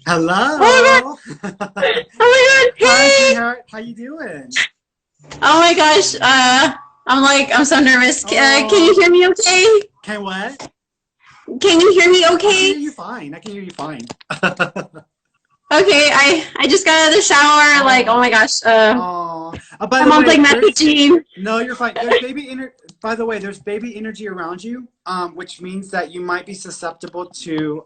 Hello. Oh my god! Hi, Hey! sweetheart. How you doing? Oh my gosh! I'm so nervous. Can you Oh, hear me okay? can what? Can you hear me I can hear okay? you fine. I can hear you fine. Okay, I just got out of the shower. Like, oh Oh, my gosh. oh. By My the mom's like way, there's messaging. no, you're fine. There's by the way, there's baby energy around you, which means that you might be susceptible to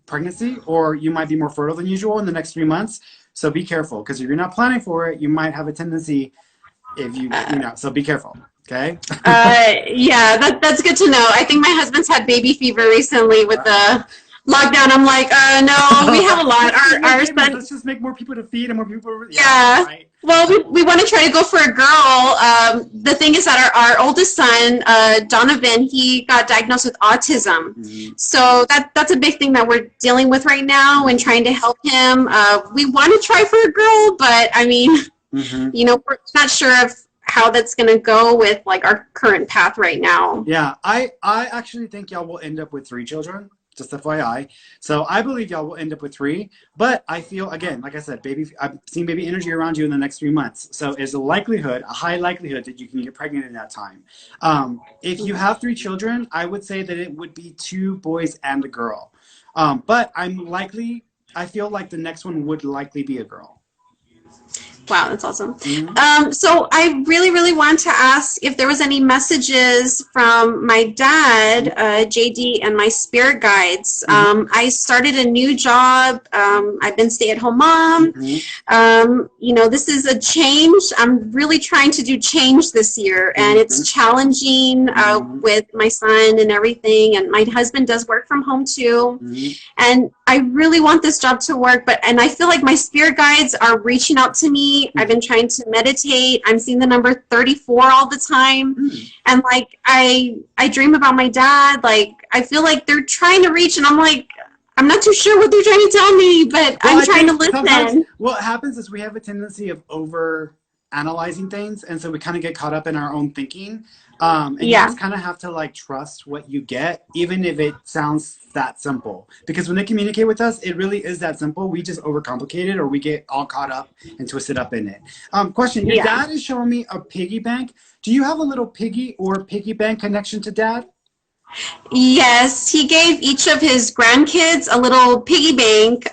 pregnancy, or you might be more fertile than usual in the next 3 months. So be careful, because if you're not planning for it, you might have a tendency if you know. So be careful. Okay. Yeah, that's good to know. I think my husband's had baby fever recently with the lockdown. I'm like, no, we have a lot. Oh my Our goodness, son, let's just make more people to feed and more people. Yeah, yeah. right. Well, we want to try to go for a girl. The thing is that our oldest son, Donovan, he got diagnosed with autism. Mm-hmm. So that's a big thing that we're dealing with right now and trying to help him. We want to try for a girl, but I mean, Mm-hmm. we're not sure of how that's going to go with like our current path right now. Yeah, I actually think y'all will end up with 3 children. Just FYI. So I believe y'all will end up with 3. But I feel, again, like I said, I'm seeing baby energy around you in the next 3 months. So there's a high likelihood that you can get pregnant in that time. If you have 3 children, I would say that it would be 2 boys and a girl. But I feel like the next one would likely be a girl. Wow, that's awesome. Mm-hmm. So I really, really want to ask if there was any messages from my dad, JD, and my spirit guides. Mm-hmm. I started a new job. I've been stay-at-home mom. This is a change. I'm really trying to do change this year, and it's challenging with my son and everything. And my husband does work from home too. Mm-hmm. And I really want this job to work, and I feel like my spirit guides are reaching out to me. I've been trying to meditate. I'm seeing the number 34 all the time. And like I dream about my dad. Like I feel like they're trying to reach, and I'm like, I'm not too sure what they're trying to tell me, but Well, I'm trying to listen. What happens is we have a tendency of over analyzing things, and so we kind of get caught up in our own thinking. And you Yeah. just kind of have to like trust what you get, even if it sounds that simple. Because when they communicate with us, it really is that simple. We just overcomplicate it, or we get all caught up and twisted up in it. Question: Your Yeah. dad is showing me a piggy bank. Do you have a little piggy or piggy bank connection to dad? Yes, he gave each of his grandkids a little piggy bank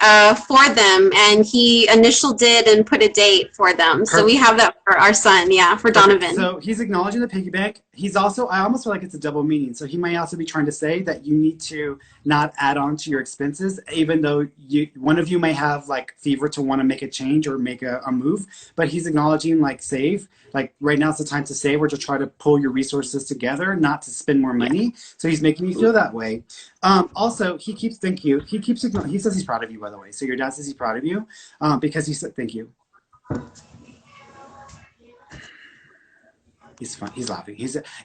for them, and he initial did and put a date for them. So we Perfect. have that for our son, yeah, for Perfect. Donovan. So he's acknowledging the piggy bank. He's also, I almost feel like it's a double meaning. So he might also be trying to say that you need to not add on to your expenses, even though one of you may have like fever to want to make a change or make a move. But he's acknowledging like save. Like right now, it's the time to save or to try to pull your resources together, not to spend more money. So he's making you feel that way. Also, he keeps thank you. He says he's proud of you, by the way. So your dad says he's proud of you because he said thank you. He's fun. He's laughing.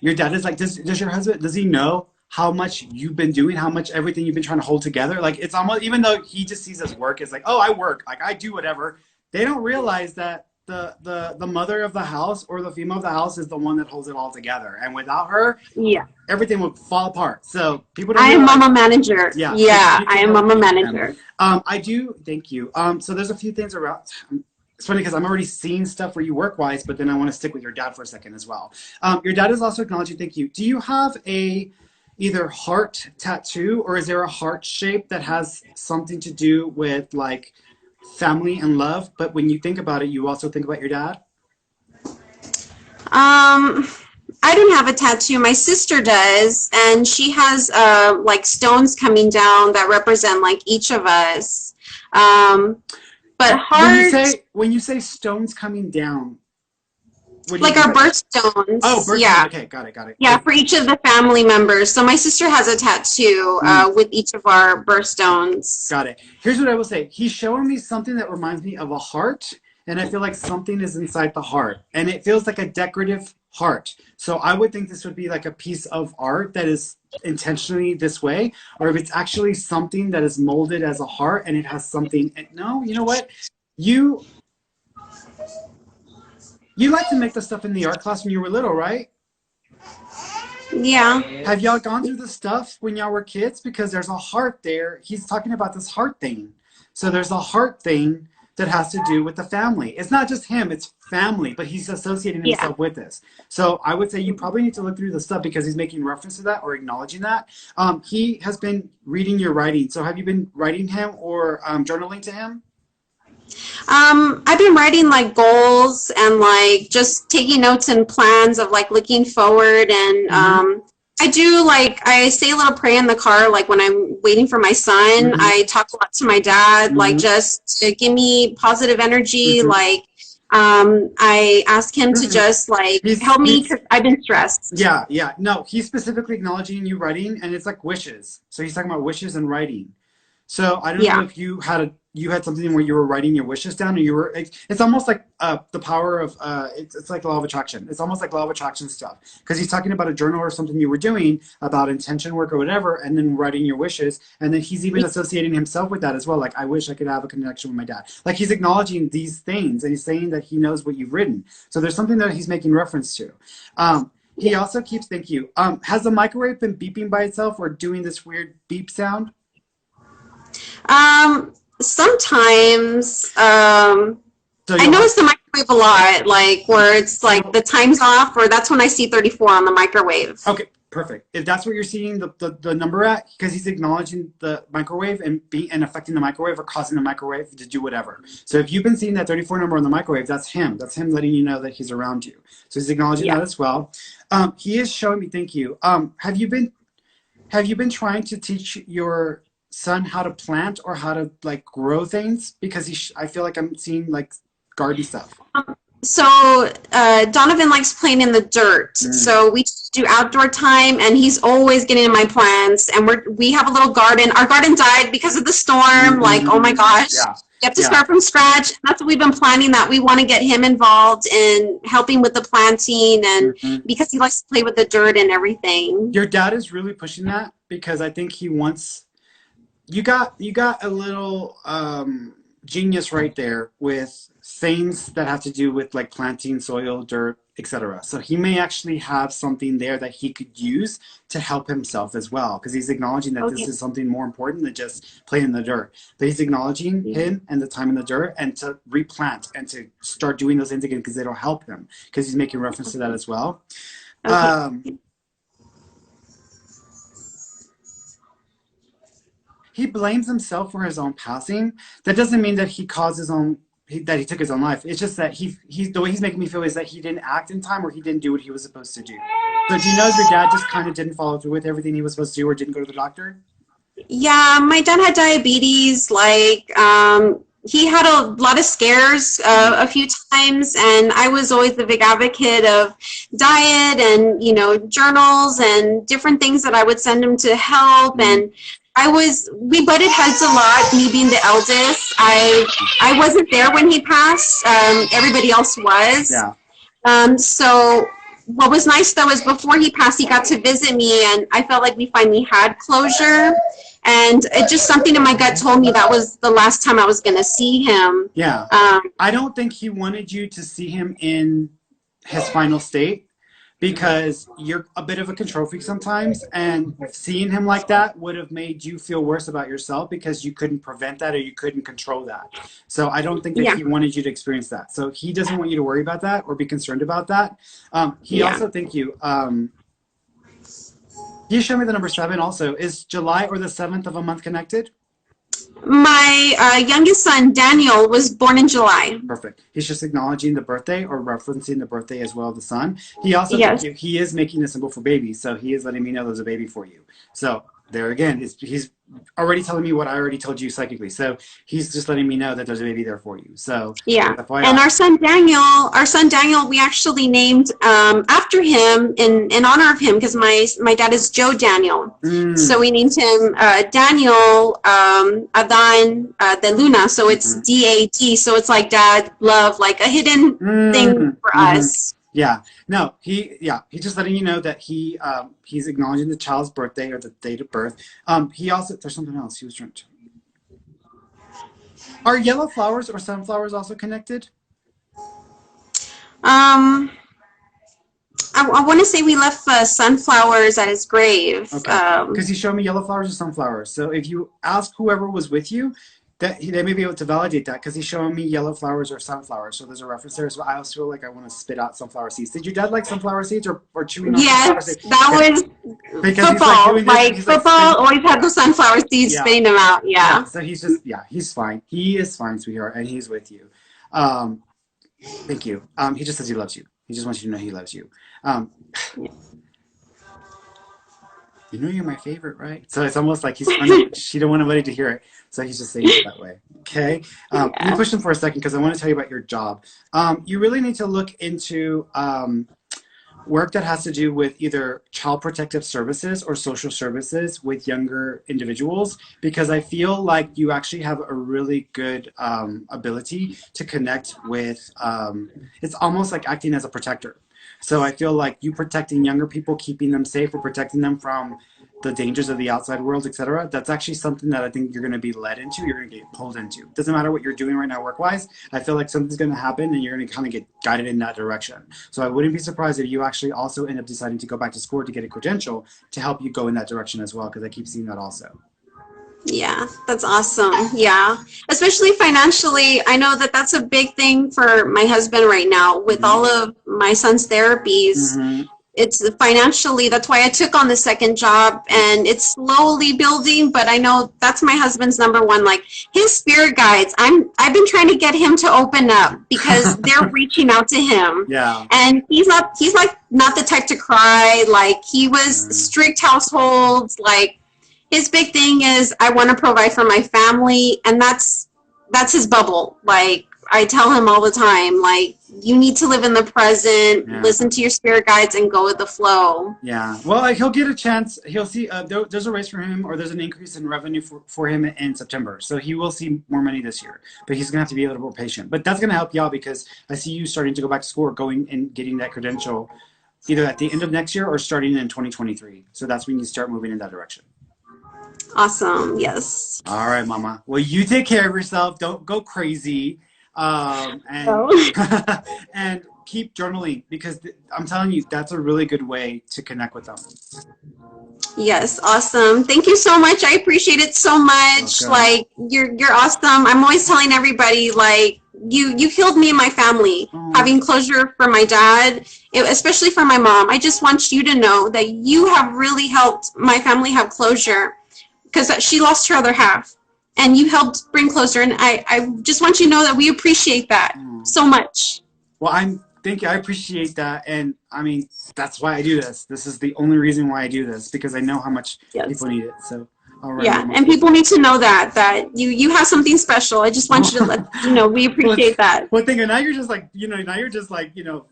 Your dad is like, does your husband, does he know how much you've been doing, how much everything you've been trying to hold together? Like it's almost, even though he just sees us work, it's like, oh, I work, like I do whatever. They don't realize that the mother of the house or the female of the house is the one that holds it all together. And without her, Yeah. everything would fall apart. So people don't I am realize. mama manager. Yeah. Yeah, So I am mama manager. I do. Thank you. So there's a few things around. It's funny because I'm already seeing stuff for you work-wise, but then I want to stick with your dad for a second as well. Your dad is also acknowledging thank you. Do you have a either heart tattoo, or is there a heart shape that has something to do with like family and love? But when you think about it, you also think about your dad? I don't have a tattoo. My sister does, and she has like stones coming down that represent like each of us. But heart, When you say stones coming down, what do you like mean our by that? birthstones. Oh, birthstones. Yeah. Okay, got it. Yeah, for each of the family members. So my sister has a tattoo with each of our birthstones. Got it. Here's what I will say. He's showing me something that reminds me of a heart, and I feel like something is inside the heart, and it feels like a decorative heart. So I would think this would be like a piece of art that is intentionally this way, or if it's actually something that is molded as a heart and it has something. No, you know what? You like to make the stuff in the art class when you were little, right? Yeah. Have y'all gone through the stuff when y'all were kids? Because there's a heart there. He's talking about this heart thing. So there's a heart thing that has to do with the family. It's not just him, it's family, but he's associating Yeah. himself with this. So I would say you probably need to look through the stuff because he's making reference to that or acknowledging that. He has been reading your writing. So have you been writing him or journaling to him? I've been writing like goals and like just taking notes and plans of like looking forward, and I do like I say a little prayer in the car like when I'm waiting for my son. I talk a lot to my dad like just to give me positive energy. Like I ask him to just like help me because I've been stressed. Yeah, yeah. No, he's specifically acknowledging you writing, and it's like wishes. So he's talking about wishes and writing. So I don't know if you had something where you were writing your wishes down, or you were. It's almost like the power of it's like law of attraction. It's almost like law of attraction stuff because he's talking about a journal or something you were doing about intention work or whatever, and then writing your wishes, and then he's even associating himself with that as well. Like I wish I could have a connection with my dad. Like he's acknowledging these things, and he's saying that he knows what you've written. So there's something that he's making reference to. He also keeps thank you. Has the microwave been beeping by itself or doing this weird beep sound? Sometimes So I notice the microwave a lot, like where it's like the time's off, or that's when I see 34 on the microwave. Okay, perfect. If that's what you're seeing the number at, because he's acknowledging the microwave and affecting the microwave or causing the microwave to do whatever. So if you've been seeing that 34 number on the microwave, that's him. That's him letting you know that he's around you. So he's acknowledging that as well. He is showing me. Thank you. Have you been trying to teach your son how to plant or how to like grow things? Because I feel like I'm seeing like garden stuff. So Donovan likes playing in the dirt. So we do outdoor time, and he's always getting in my plants. And we have a little garden. Our garden died because of the storm. Like, oh my gosh. Yeah. You have to start from scratch. That's what we've been planning, that we want to get him involved in helping with the planting, and because he likes to play with the dirt and everything. Your dad is really pushing that because I think he wants. You got a little genius right there with things that have to do with like planting, soil, dirt, etc. So he may actually have something there that he could use to help himself as well, because he's acknowledging that this is something more important than just playing in the dirt. But he's acknowledging him and the time in the dirt, and to replant and to start doing those things again because it'll help him, because he's making reference to that as well. He blames himself for his own passing. That doesn't mean that he caused that he took his own life. It's just that he's the way he's making me feel is that he didn't act in time, or he didn't do what he was supposed to do. So do you know if your dad just kind of didn't follow through with everything he was supposed to do, or didn't go to the doctor? Yeah, my dad had diabetes. Like he had a lot of scares a few times, and I was always the big advocate of diet and journals and different things that I would send him to help. And we butted heads a lot, me being the eldest. I wasn't there when he passed. Everybody else was. Yeah. So what was nice though is before he passed, he got to visit me, and I felt like we finally had closure. And it just something in my gut told me that was the last time I was going to see him. Yeah. I don't think he wanted you to see him in his final state, because you're a bit of a control freak sometimes, and seeing him like that would have made you feel worse about yourself because you couldn't prevent that or you couldn't control that. So I don't think that he wanted you to experience that. So he doesn't want you to worry about that or be concerned about that. He also, thank you. You showed me the number 7 also. Is July or the 7th of a month connected? My youngest son, Daniel, was born in July. Perfect. He's just acknowledging the birthday or referencing the birthday as well of the son. He also, he is making a symbol for baby. So he is letting me know there's a baby for you. So there again, he's already telling me what I already told you psychically. So he's just letting me know that there's a baby there for you. So yeah. And our son Daniel, we actually named after him in honor of him, because my dad is Joe Daniel. So we named him Daniel Adan de Luna. So it's DAD. So it's like dad love, like a hidden thing for us. Yeah. No, he's just letting you know that he's acknowledging the child's birthday or the date of birth. He also, there's something else he was trying to. Are yellow flowers or sunflowers also connected? I I want to say we left sunflowers at his grave. Okay. Because he showed me yellow flowers or sunflowers. So if you ask whoever was with you, that they may be able to validate that because he's showing me yellow flowers or sunflowers. So there's a reference there. So I also feel like I want to spit out sunflower seeds. Did your dad like sunflower seeds or chewing on sunflower seeds? Yes, that was because football. He's Like football always had the sunflower seeds, spitting them out. Yeah. So he's just, he's fine. He is fine, sweetheart, and he's with you. Thank you. He just says he loves you. He just wants you to know he loves you. You know you're my favorite, right? So it's almost like he's funny. She don't want anybody to hear it. So he's just saying it that way. Okay? Let me push him for a second because I want to tell you about your job. You really need to look into work that has to do with either child protective services or social services with younger individuals, because I feel like you actually have a really good ability to connect with, it's almost like acting as a protector. So I feel like you protecting younger people, keeping them safe, or protecting them from the dangers of the outside world, etc. That's actually something that I think you're going to be led into. You're going to get pulled into. Doesn't matter what you're doing right now work-wise. I feel like something's going to happen and you're going to kind of get guided in that direction. So I wouldn't be surprised if you actually also end up deciding to go back to school to get a credential to help you go in that direction as well, because I keep seeing that also. Yeah, that's awesome. Yeah, especially financially. I know that that's a big thing for my husband right now with all of my son's therapies. It's financially, that's why I took on the second job, and it's slowly building, but I know that's my husband's number one. Like his spirit guides, I've been trying to get him to open up because they're reaching out to him. Yeah. And he's like not the type to cry. Like he was strict households. Like his big thing is I want to provide for my family, and that's his bubble. Like I tell him all the time, like, you need to live in the present, listen to your spirit guides, and go with the flow. Yeah. Well, he'll get a chance. He'll see there's a raise for him, or there's an increase in revenue for him in September. So he will see more money this year. But he's going to have to be a little more patient. But that's going to help you out because I see you starting to go back to school or going and getting that credential either at the end of next year or starting in 2023. So that's when you start moving in that direction. Awesome. Yes. All right, Mama. Well, you take care of yourself. Don't go crazy. And and keep journaling, because I'm telling you, that's a really good way to connect with them. Yes, awesome. Thank you so much. I appreciate it so much. Okay. Like you're awesome. I'm always telling everybody, like, you healed me and my family. Having closure for my dad, especially for my mom. I just want you to know that you have really helped my family have closure, because she lost her other half. And you helped bring closure, and I just want you to know that we appreciate that so much. Well, thank you. I appreciate that, and I mean, that's why I do this. This is the only reason why I do this, because I know how much people need it. So, all right. Yeah, and people need to know that you have something special. I just want you to let you know we appreciate that. One thing, and now you're just like,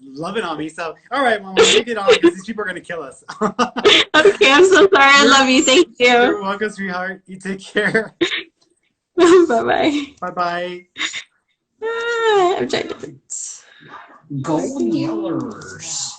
loving on me. So, all right, Mama, take it on, because these people are gonna kill us. Okay, I'm so sorry. I love you. Thank you. You're welcome, sweetheart. You take care. Bye-bye. Bye-bye. I'm trying to... Gold Yellers.